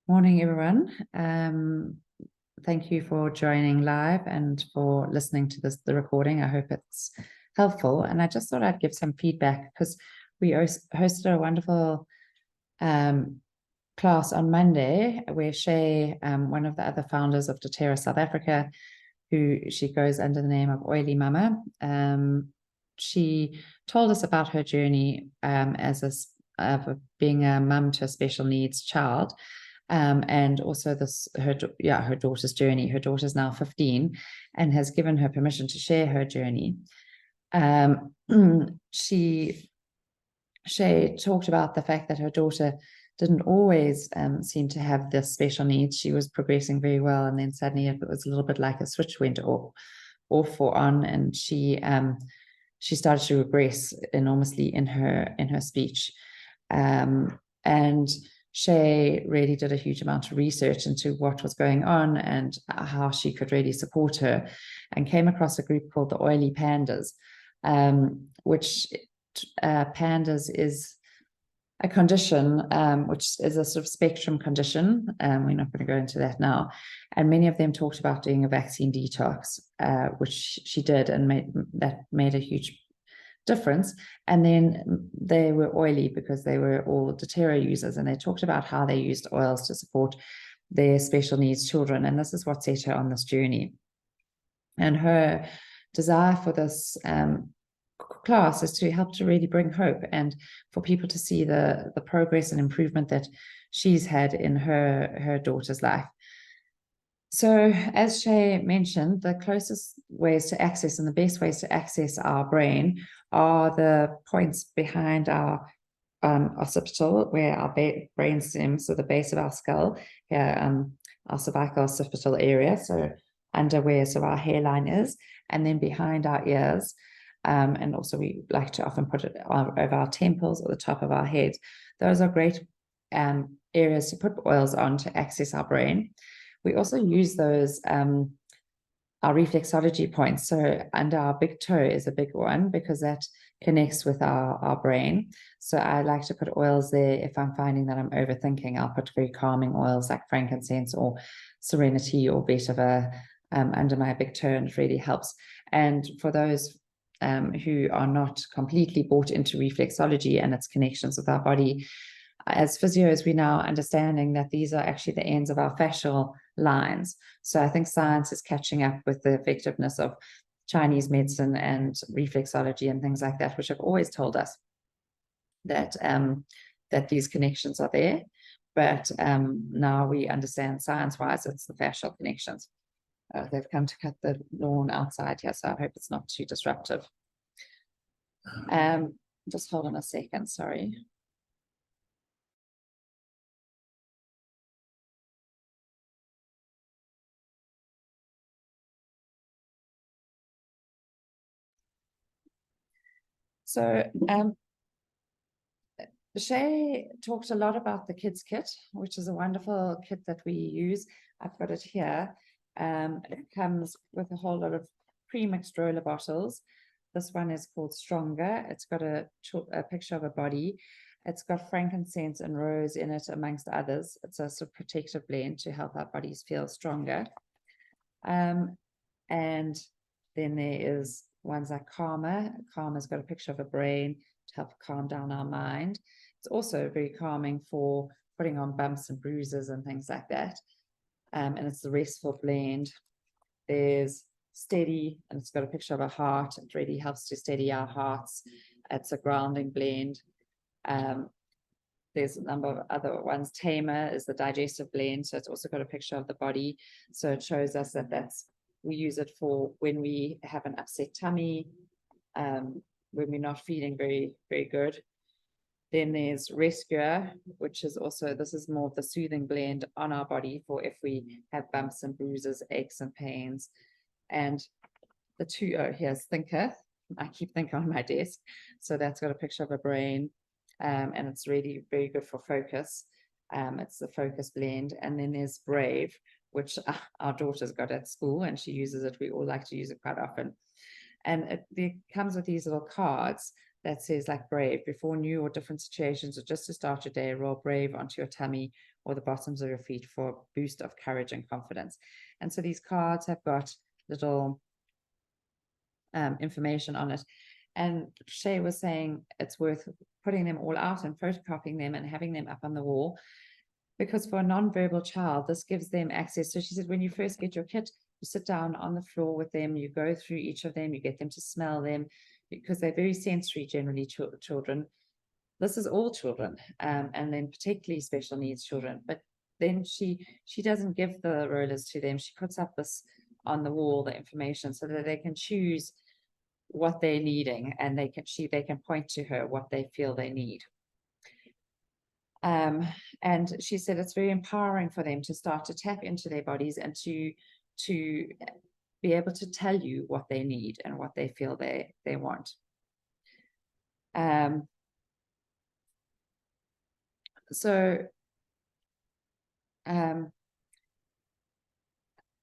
Morning, everyone. Thank you for joining live and for listening to the recording. I hope it's helpful. And I just thought I'd give some feedback because we hosted a wonderful class on Monday where Shay, one of the other founders of doTERRA South Africa, who she goes under the name of Oily Mama, she told us about her journey as being a mum to a special needs child. And also her daughter's journey. Her daughter's now 15 and has given her permission to share her journey. Shay talked about the fact that her daughter didn't always seem to have this special needs. She was progressing very well, and then suddenly it was a little bit like a switch went off or on, and she started to regress enormously in her speech. And Shay really did a huge amount of research into what was going on and how she could really support her, and came across a group called the Oily Pandas, which pandas is a condition which is a sort of spectrum condition. We're not going to go into that now. And many of them talked about doing a vaccine detox, which she did, and made a huge difference. And then they were oily because they were all doTERRA users, and they talked about how they used oils to support their special needs children. And this is what set her on this journey. And her desire for this class is to help to really bring hope and for people to see the progress and improvement that she's had in her daughter's life. So as Shay mentioned, the closest ways to access and the best ways to access our brain are the points behind our occipital, where our brain stem, so the base of our skull, our cervical occipital area, so under where sort of our hairline is, and then behind our ears. And also we like to often put it over our temples or the top of our heads. Those are great areas to put oils on to access our brain. We also use those, our reflexology points. So under our big toe is a big one because that connects with our brain. So I like to put oils there. If I'm finding that I'm overthinking, I'll put very calming oils like frankincense or serenity or vetiver under my big toe, and it really helps. And for those who are not completely bought into reflexology and its connections with our body, as physios, we're now understanding that these are actually the ends of our fascial lines. So I think science is catching up with the effectiveness of Chinese medicine and reflexology and things like that, which have always told us that that these connections are there. But now we understand science-wise it's the fascial connections. They've come to cut the lawn outside here, so I hope it's not too disruptive. Just hold on a second, sorry. So Shay talked a lot about the kids kit, which is a wonderful kit that we use. I've got it here. It comes with a whole lot of pre-mixed roller bottles. This one is called Stronger. It's got a picture of a body. It's got frankincense and rose in it, amongst others. It's a sort of protective blend to help our bodies feel stronger. And then there is ones like Calmer. Calmer's got a picture of a brain to help calm down our mind. It's also very calming for putting on bumps and bruises and things like that. And it's the Restful blend. There's Steady, and it's got a picture of a heart. It really helps to steady our hearts. It's a grounding blend. There's a number of other ones. Tamer is the digestive blend, so it's also got a picture of the body. So it shows us that we use it for when we have an upset tummy, when we're not feeling very, very good. Then there's Rescuer, which is also, this is more of the soothing blend on our body for if we have bumps and bruises, aches and pains. And the two, here's Thinker. I keep Thinker on my desk. So that's got a picture of a brain, and it's really very good for focus. It's the focus blend. And then there's Brave, which our daughter's got at school, and she uses it. We all like to use it quite often. And it comes with these little cards that says like brave, before new or different situations, or just to start your day, roll brave onto your tummy or the bottoms of your feet for a boost of courage and confidence. And so these cards have got little information on it. And Shay was saying it's worth putting them all out and photocopying them and having them up on the wall, because for a non-verbal child, this gives them access. So she said, when you first get your kit, you sit down on the floor with them, you go through each of them, you get them to smell them, because they're very sensory, generally, children. This is all children, and then particularly special needs children. But then she doesn't give the rollers to them. She puts up this on the wall, the information, so that they can choose what they're needing, and they can point to her what they feel they need. And she said it's very empowering for them to start to tap into their bodies and to be able to tell you what they need and what they feel they want.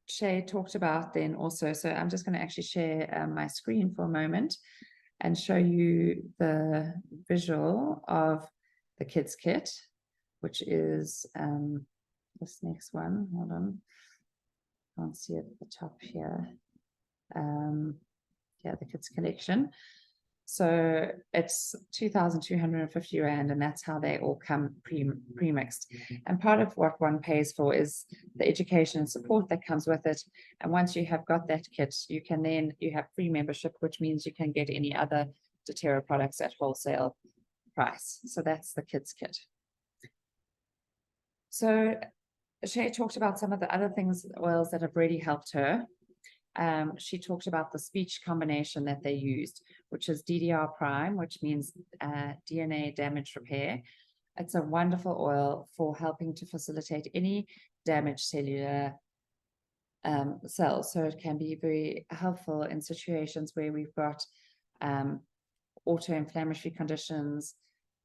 Shay talked about then also, so I'm just going to actually share my screen for a moment and show you the visual of the kids kit, which is this next one. Hold on, can't see it at the top here. Yeah, the kids collection. So it's 2,250 Rand, and that's how they all come pre-mixed. And part of what one pays for is the education and support that comes with it. And once you have got that kit, you have free membership, which means you can get any other doTERRA products at wholesale price. So that's the kids kit. So Shay talked about some of the other things, oils that have really helped her. She talked about the speech combination that they used, which is DDR Prime, which means DNA damage repair. It's a wonderful oil for helping to facilitate any damaged cellular cells. So it can be very helpful in situations where we've got autoinflammatory conditions,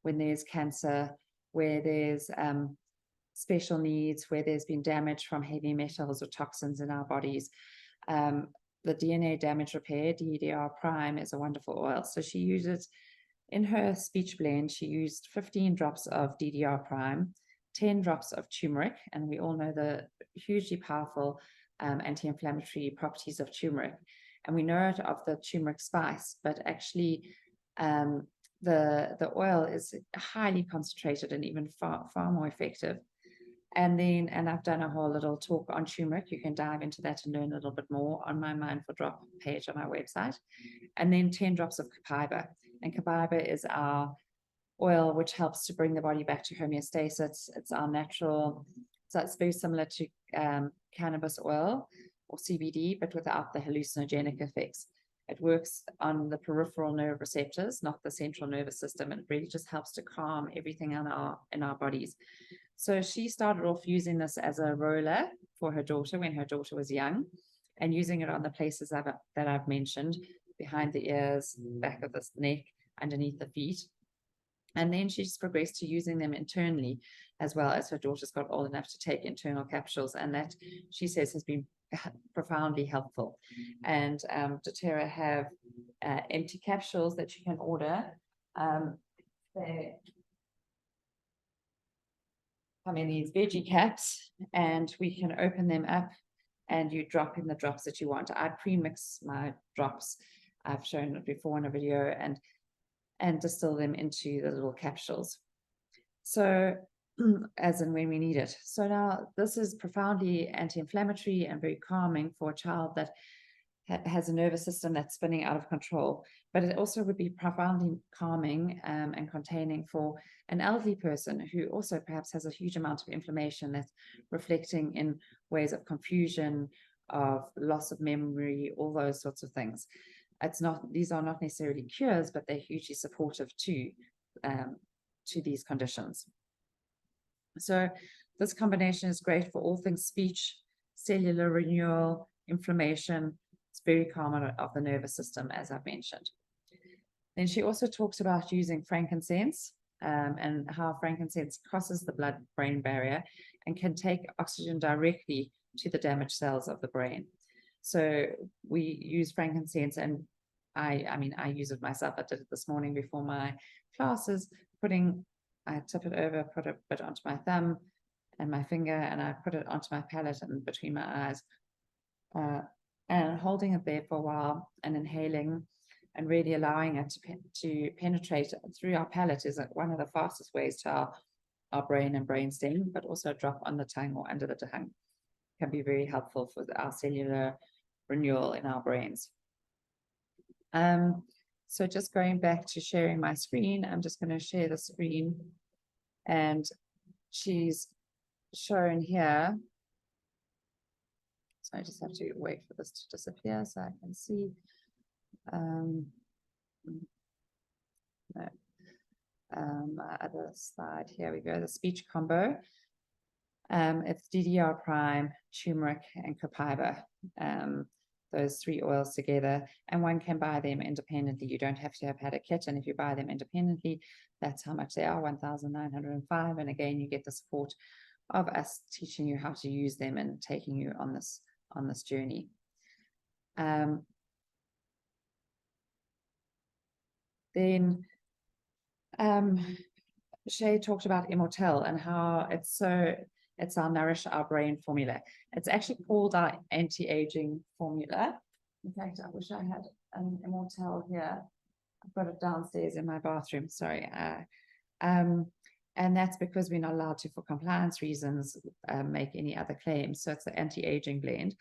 when there's cancer, where there's special needs, where there's been damage from heavy metals or toxins in our bodies. The DNA damage repair, DDR Prime, is a wonderful oil. So she uses, in her speech blend, she used 15 drops of DDR Prime, 10 drops of turmeric, and we all know the hugely powerful anti-inflammatory properties of turmeric. And we know it of the turmeric spice, but actually the oil is highly concentrated and even far more effective. And I've done a whole little talk on turmeric. You can dive into that and learn a little bit more on my Mindful Drop page on my website. And then 10 drops of copaiba. And copaiba is our oil which helps to bring the body back to homeostasis. It's our natural, so it's very similar to cannabis oil or CBD, but without the hallucinogenic effects. It works on the peripheral nerve receptors, not the central nervous system. And it really just helps to calm everything in our bodies. So she started off using this as a roller for her daughter when her daughter was young, and using it on the places that I've mentioned, behind the ears, back of the neck, underneath the feet. And then she's progressed to using them internally as well, as her daughter's got old enough to take internal capsules. And that, she says, has been profoundly helpful. And doTERRA have empty capsules that you can order. They come in these veggie caps, and we can open them up and you drop in the drops that you want. I pre-mix my drops. I've shown it before in a video, and distill them into the little capsules. So as and when we need it. So now this is profoundly anti-inflammatory and very calming for a child that has a nervous system that's spinning out of control, but it also would be profoundly calming and containing for an elderly person who also perhaps has a huge amount of inflammation that's reflecting in ways of confusion, of loss of memory, all those sorts of things. These are not necessarily cures, but they're hugely supportive to these conditions. So this combination is great for all things speech, cellular renewal, inflammation. It's very calm of the nervous system, as I've mentioned. Then she also talks about using frankincense and how frankincense crosses the blood-brain barrier and can take oxygen directly to the damaged cells of the brain. So we use frankincense, and I mean, I use it myself. I did it this morning before my classes, I tip it over, put a bit onto my thumb and my finger, and I put it onto my palate and between my eyes, and holding it there for a while and inhaling and really allowing it to penetrate through our palate is one of the fastest ways to our brain and brainstem, but also a drop on the tongue or under the tongue can be very helpful for our cellular renewal in our brains. So just going back to sharing my screen, I'm just going to share the screen, and she's shown here. So I just have to wait for this to disappear so I can see. My other slide, here we go, the speech combo. It's DDR prime, turmeric, and copaiba. Those 3 oils together, and one can buy them independently. You don't have to have had a kit, and if you buy them independently, that's how much they are, 1,905. And again, you get the support of us teaching you how to use them and taking you on this journey. Then Shay talked about Immortelle and how it's our Nourish Our Brain formula. It's actually called our anti-aging formula. In fact, I wish I had an Immortelle here. I've got it downstairs in my bathroom, sorry. And that's because we're not allowed to, for compliance reasons, make any other claims. So it's the anti-aging blend,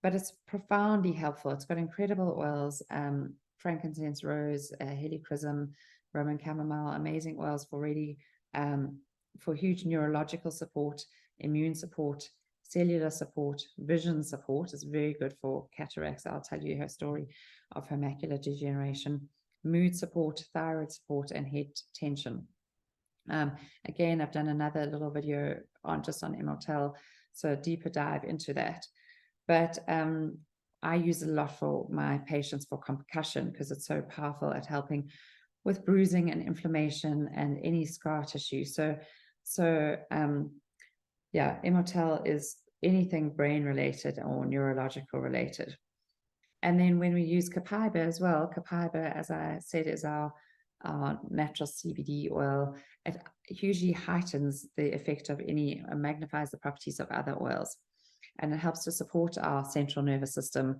but it's profoundly helpful. It's got incredible oils, frankincense, rose, helichrysum, Roman chamomile, amazing oils for really for huge neurological support, immune support, cellular support, vision support. Is very good for cataracts. I'll tell you her story of her macular degeneration, mood support, thyroid support, and head tension. Again, I've done another little video on Immortelle, so a deeper dive into that. But I use it a lot for my patients for concussion because it's so powerful at helping with bruising and inflammation and any scar tissue. Yeah, Immortelle is anything brain related or neurological related. And then when we use copaiba as well, copaiba, as I said, is our natural CBD oil. It hugely heightens the effect of magnifies the properties of other oils. And it helps to support our central nervous system,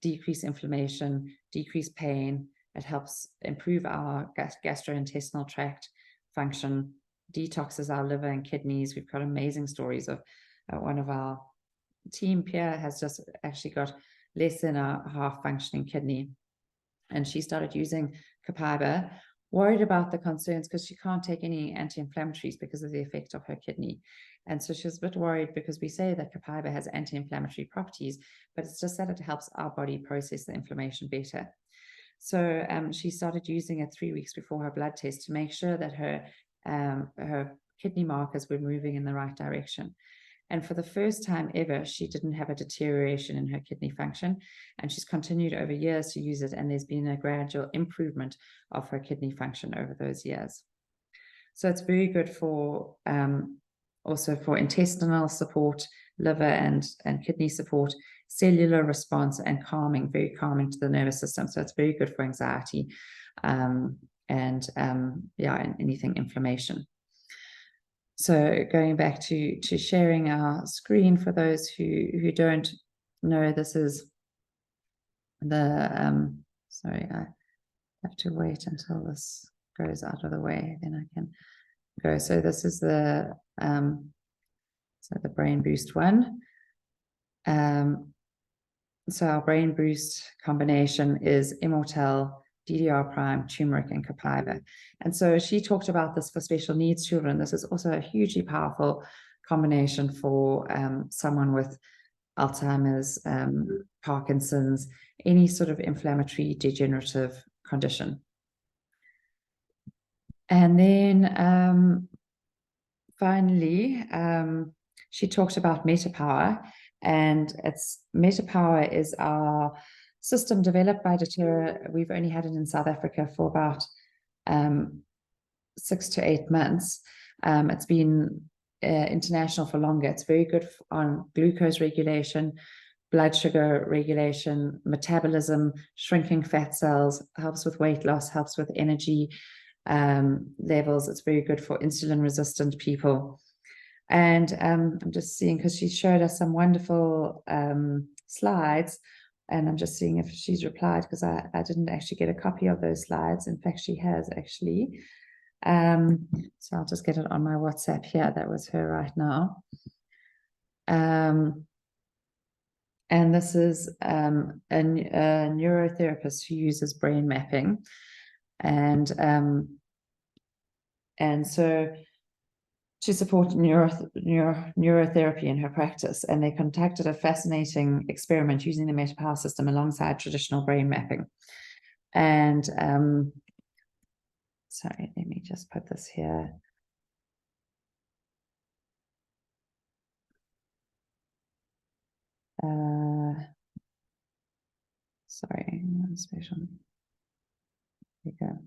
decrease inflammation, decrease pain. It helps improve our gastrointestinal tract function, detoxes our liver and kidneys. We've got amazing stories of one of our team, Pierre, has just actually got less than a half functioning kidney. And she started using copaiba, worried about the concerns because she can't take any anti-inflammatories because of the effect of her kidney. And so she was a bit worried because we say that copaiba has anti-inflammatory properties, but it's just that it helps our body process the inflammation better. So she started using it 3 weeks before her blood test to make sure that her kidney markers were moving in the right direction. And for the first time ever, she didn't have a deterioration in her kidney function. And she's continued over years to use it. And there's been a gradual improvement of her kidney function over those years. So it's very good for also for intestinal support, liver and kidney support, cellular response, and calming, very calming to the nervous system. So it's very good for anxiety and anything inflammation. So going back to sharing our screen for those who don't know, this is the, sorry, I have to wait until this goes out of the way, then I can go. So this is the Brain Boost one. So our Brain Boost combination is Immortelle, DDR prime, turmeric, and copaiba. And so she talked about this for special needs children. This is also a hugely powerful combination for someone with Alzheimer's, Parkinson's, any sort of inflammatory degenerative condition. And then finally, she talked about MetaPower, and MetaPower is our system developed by doTERRA. We've only had it in South Africa for about 6 to 8 months. It's been international for longer. It's very good on glucose regulation, blood sugar regulation, metabolism, shrinking fat cells, helps with weight loss, helps with energy levels. It's very good for insulin resistant people. And I'm just seeing, because she showed us some wonderful slides, and I'm just seeing if she's replied, because I didn't actually get a copy of those slides. In fact, she has actually. So I'll just get it on my WhatsApp here. That was her right now. And this is a neurotherapist who uses brain mapping. And so to support neurotherapy in her practice, and they conducted a fascinating experiment using the Meta-Power system alongside traditional brain mapping. And sorry, let me just put this here. Sorry, special. There you go.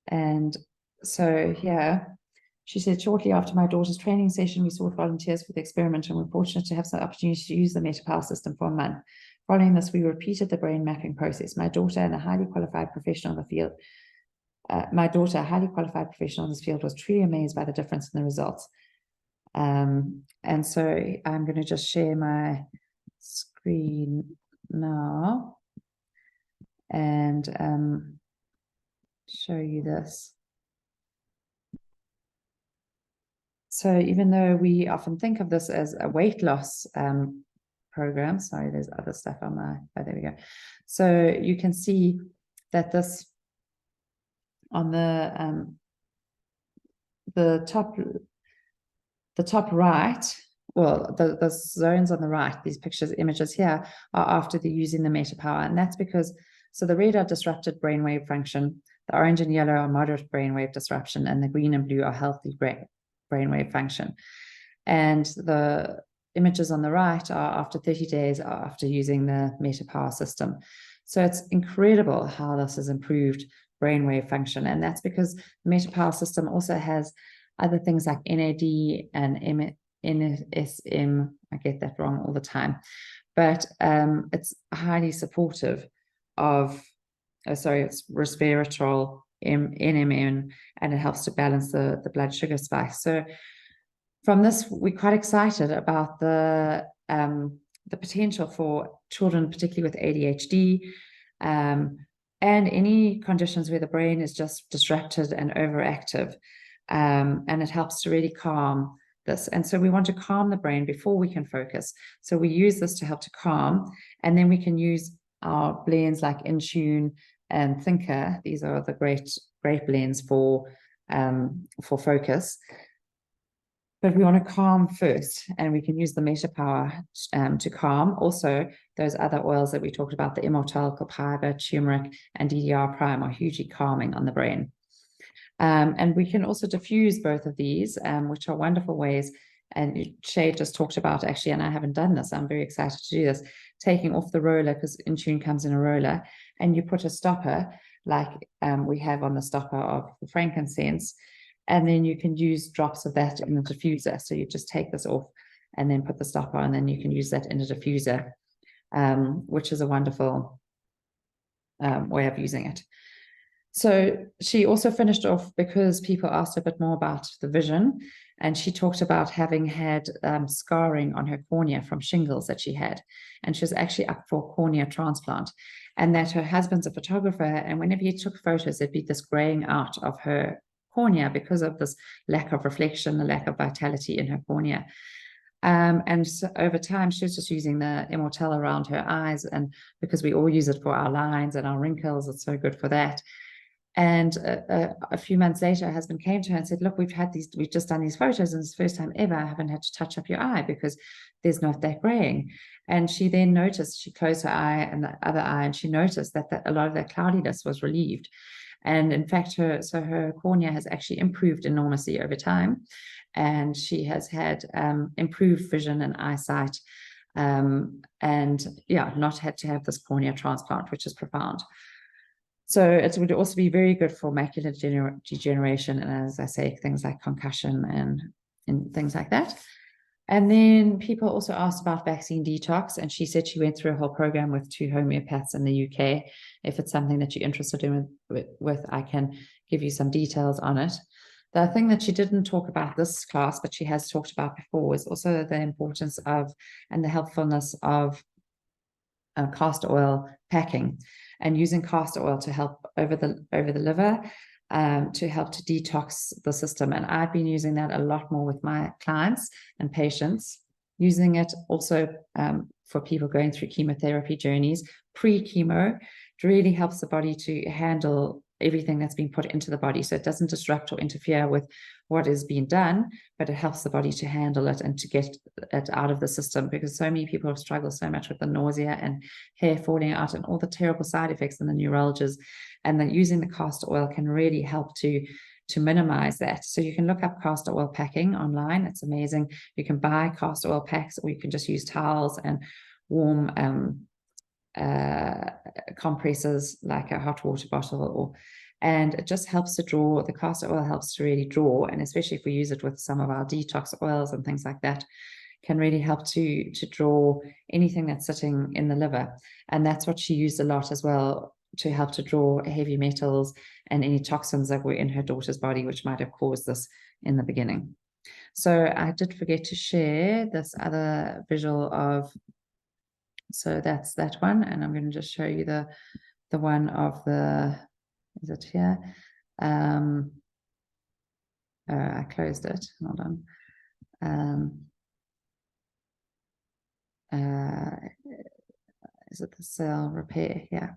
And so here, she said, shortly after my daughter's training session, we sought volunteers for the experiment and were fortunate to have some opportunity to use the Meta-Power system for a month. Following this, we repeated the brain mapping process. My daughter, a highly qualified professional in this field, was truly amazed by the difference in the results. And so I'm going to just share my screen now and show you this. So even though we often think of this as a weight loss program, sorry, there's other stuff on my, oh, there we go. So you can see that this on the top right, well, the zones on the right, these images here are after they're using the Meta-Power. And that's because, so the red are disrupted brainwave function, the orange and yellow are moderate brainwave disruption, and the green and blue are healthy brainwave function. And the images on the right are after 30 days after using the Meta-Power system. So it's incredible how this has improved brainwave function. And that's because the Meta-Power system also has other things like NAD and NSM. I get that wrong all the time, but it's highly supportive of, it's resveratrol, NMN, and it helps to balance the blood sugar spike. So from this, we're quite excited about the potential for children, particularly with ADHD, and any conditions where the brain is just disrupted and overactive. And it helps to really calm this. And so we want to calm the brain before we can focus. So we use this to help to calm, and then we can use our blends like InTune and Thinker. These are the great blends for focus. But we want to calm first, and we can use the Meta-Power to calm. Also, those other oils that we talked about, the Immortelle, Copaiba, turmeric, and DDR Prime are hugely calming on the brain. And we can also diffuse both of these, which are wonderful ways. And Shay just talked about, actually, and I haven't done this, I'm very excited to do this, taking off the roller, because InTune comes in a roller, and you put a stopper like we have on the stopper of the frankincense, and then you can use drops of that in the diffuser. So you just take this off and then put the stopper, and then you can use that in a diffuser, which is a wonderful way of using it. So she also finished off, because people asked a bit more about the vision, and she talked about having had scarring on her cornea from shingles that she had, and she was actually up for cornea transplant, and that her husband's a photographer, and whenever he took photos, there'd be this graying out of her cornea because of this lack of reflection, the lack of vitality in her cornea. And so over time, she was just using the Immortelle around her eyes, and because we all use it for our lines and our wrinkles, it's so good for that. And a few months later, her husband came to her and said, look, we've just done these photos, and it's the first time ever I haven't had to touch up your eye because there's not that graying. And she then noticed, she closed her eye and the other eye, and she noticed that a lot of that cloudiness was relieved. And in fact, her cornea has actually improved enormously over time. And she has had improved vision and eyesight, and yeah, not had to have this cornea transplant, which is profound. So it would also be very good for macular degeneration, and as I say, things like concussion and things like that. And then people also asked about vaccine detox, and she said she went through a whole program with 2 homeopaths in the UK. If it's something that you're interested in with, I can give you some details on it. The thing that she didn't talk about this class, but she has talked about before, is also the importance of and the helpfulness of castor oil packing and using castor oil to help over the liver, to help to detox the system. And I've been using that a lot more with my clients and patients, using it also for people going through chemotherapy journeys, pre-chemo. It really helps the body to handle everything that's been put into the body. So it doesn't disrupt or interfere with what is being done, but it helps the body to handle it and to get it out of the system, because so many people have struggled so much with the nausea and hair falling out and all the terrible side effects and the neuralgias. And then using the castor oil can really help to minimize that. So you can look up castor oil packing online. It's amazing. You can buy castor oil packs, or you can just use towels and warm compresses like a hot water bottle, and it just helps to draw. The castor oil helps to really draw, and especially if we use it with some of our detox oils and things like that, can really help to draw anything that's sitting in the liver. And that's what she used a lot as well, to help to draw heavy metals and any toxins that were in her daughter's body, which might have caused this in the beginning. So I did forget to share this other visual of, so that's that one, and I'm going to just show you the one of the, is it here? I closed it, hold on. Is it the cell repair? Yeah.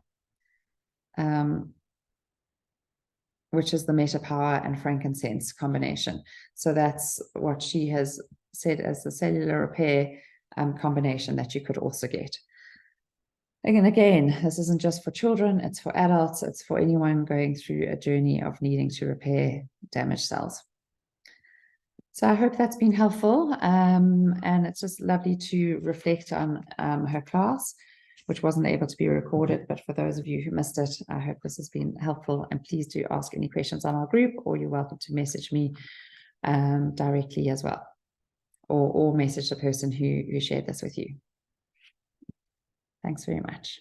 Which is the metapower and frankincense combination. So that's what she has said as the cellular repair combination that you could also get. And again, this isn't just for children, it's for adults, it's for anyone going through a journey of needing to repair damaged cells. So I hope that's been helpful, and it's just lovely to reflect on her class, which wasn't able to be recorded, but for those of you who missed it, I hope this has been helpful, and please do ask any questions on our group, or you're welcome to message me directly as well, or message the person who shared this with you. Thanks very much.